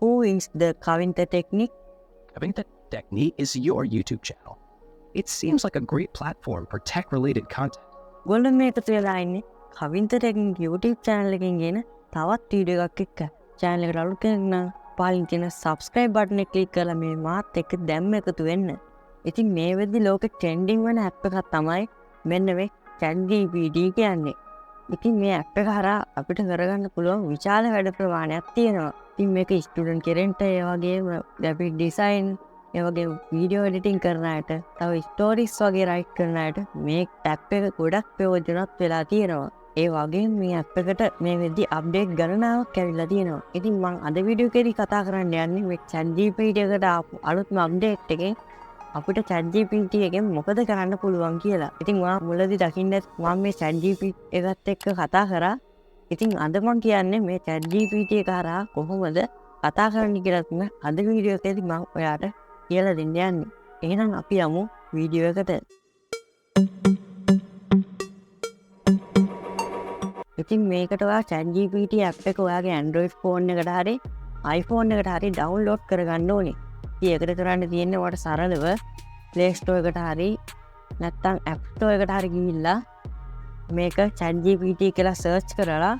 Who is the Kavintha Technic? Kavintha Technic is your YouTube channel. It seems like a great platform for tech-related content. ගොල්ලෝ මේ එකතු වෙලා ඉන්නේ Kavintha Technic YouTube channel එකකින් ගෙන තවත් video එකක් එක්ක. channel එකට අලුත් කෙනෙක් නම් පාලින් තියෙන subscribe button එක click කරලා මේ මාත් එක්ක දැම්ම එකතු වෙන්න. ඉතින් මේ වෙද්දි ලෝකෙ trending වෙන app එකක් තමයි මෙන්න මේ ChatGPT කියන්නේ. ඉතින් මේ app එක හරහා අපිට කරගන්න පුළුවන් විශාල වැඩ ප්‍රමාණයක් තියෙනවා. ඉතින් මේක ස්ටුඩන්ට් කෙරෙන්ට ඒ වගේම graphic design ඒ වගේම video editing කරන අයට තව stories වගේ write කරන අයට මේ app එක ගොඩක් ප්‍රයෝජනවත් වෙලා තියෙනවා. ඒ වගේම මේ app එකට මේ වෙද්දි update ගණනාවක් ඇවිල්ලා තියෙනවා. ඉතින් මම අද වීඩියෝ එකේදී කතා කරන්න යන්නේ මේ ChatGPT එකට ආපු අලුත්ම update එකෙන් අපිට ChatGPT එකෙන් මොකද කරන්න පුළුවන් කියලා. ඉතින් මම මුලදී දකින්න මම මේ ChatGPT එකත් එක්ක කතා කරා. ඉතින් අද මම කියන්නේ මේ ChatGPT එක හරහා කොහොමද කතා කරන්න කියලා තමයි අද වීඩියෝ එකේදී මම ඔයාලට කියලා දෙන්න යන්නේ. එහෙනම් අපි යමු වීඩියෝ එකට. ඉතින් මේකට ඔයා ChatGPT app එක ඔයාගේ Android phone එකට හරි iPhone එකට හරි download කරගන්න ඕනේ. ඉතින් ඒකට කරන්න තියෙන්නේ ඔයාලට සරලව Play Store එකට හරි නැත්නම් App Store එකට හරි ගිහිල්ලා මේක ChatGPT කියලා search කරලා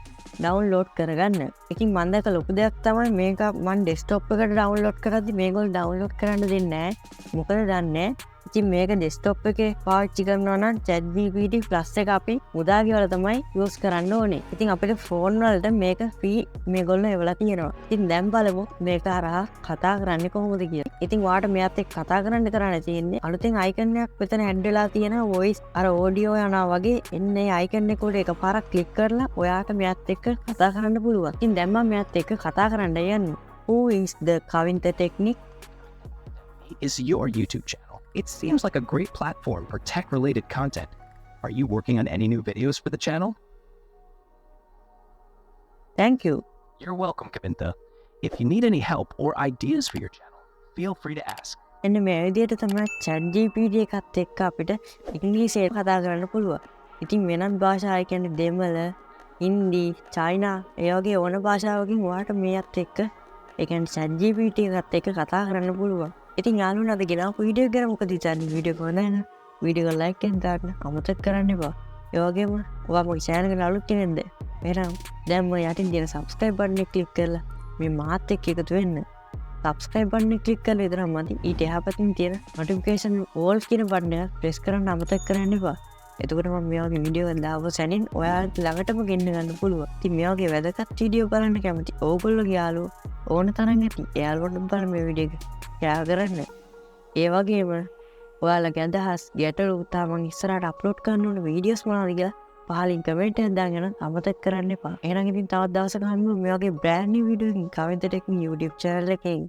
download කරගන්න. ඉතින් මම දැක්ක ලොකු දෙයක් තමයි මේක මම desktop එකට download කරද්දි මේගොල්ලෝ download කරන්න දෙන්නේ නැහැ. මොකද දන්නේ? ඉතින් මේක desktop එකේ පාවිච්චි කරනවා නම් ChatGPT Plus එක අපි මුදා ගෙවලා තමයි use කරන්න ඕනේ. ඉතින් අපේ phone වලට මේක free මේගොල්ලෝ එවලා තියෙනවා. ඉතින් දැන් බලමු මේක හරහා කතා කරන්නේ කොහොමද කියලා. ඉතින් ඔයාලට මෙයාත් එක්ක කතා කරන්න තියෙන්නේ අලුතෙන් icon එකක් මෙතන add වෙලා තියෙන voice අර audio යනවා වගේ එන්නේ icon එක උඩ එකපාරක් click කරලා ඔයාට මෙයාත් එක්ක කතා කරන්න පුළුවන්. ඉතින් දැන් මම මෙයාත් එක්ක කතා කරන්න යන්නේ. Who is the Kavintha Technic? Is your YouTube channel. It seems like a great platform for tech-related content. Are you working on any new videos for the channel? Thank you. You're welcome, Kavintha. If you need any help or ideas for your channel, feel free to ask. එන්න මේ විදිහට තමයි ChatGPT එකත් එක්ක අපිට ඉංග්‍රීසියෙන් කතා කරන්න පුළුවන්. ඉතින් වෙනත් භාෂා කියන්නේ දෙමළ, හින්දි, චයිනා ඒ වගේ ඕන භාෂාවකින් ඔයාලට මේත් එක්ක ඒ කියන්නේ ChatGPT එකත් එක්ක කතා කරන්න පුළුවන්. ඉතින් යාළුවනේ අද ගෙනාවු වීඩියෝ එක ගැන මොකද හිතන්නේ? වීඩියෝ එක හොඳයි නේද? වීඩියෝ එක ලයික් එකෙන් දාන්න අමතක කරන්න එපා. ඒ වගේම ඔයා මගේ channel එකට අලුත් කෙනෙක්ද? එහෙනම් දැන් මම යටින් තියෙන subscribe button එක click කරලා මේ මාත් එක්ක එකතු වෙන්න. subscribe button එක click කරලා විතරක් මදි. ඊට එහා පැත්තේ තියෙන notification all කියන button එක press කරන්න අමතක කරන්න එපා. එතකොට මම මේ වගේ වීඩියෝ එක දාපු සැනින් ඔයාලට ළඟටම ගෙන්න ගන්න පුළුවන්. ඉතින් මේ වගේ වැදගත් වීඩියෝ බලන්න කැමති ඕගොල්ලෝගේ යාළුවෝ ඕන තරම් ඇති. එයාලට බලන්න මේ වීඩියෝ එක share කරන්න. ඒ වගේම ඔයාලගේ අදහස් ගැටලු තාම මම ඉස්සරහට අප්ලෝඩ් කරන්න ඕන වීඩියෝස් මොනවද කියලා පහලින් කමෙන්ට් එකක් දාගෙන අමතක කරන්න එපා. එහෙනම් ඉතින් තවත් දවසක හම්බෙමු මේ වගේ brand new වීඩියෝ එකකින් Kavintha Technic YouTube channel එකෙන්.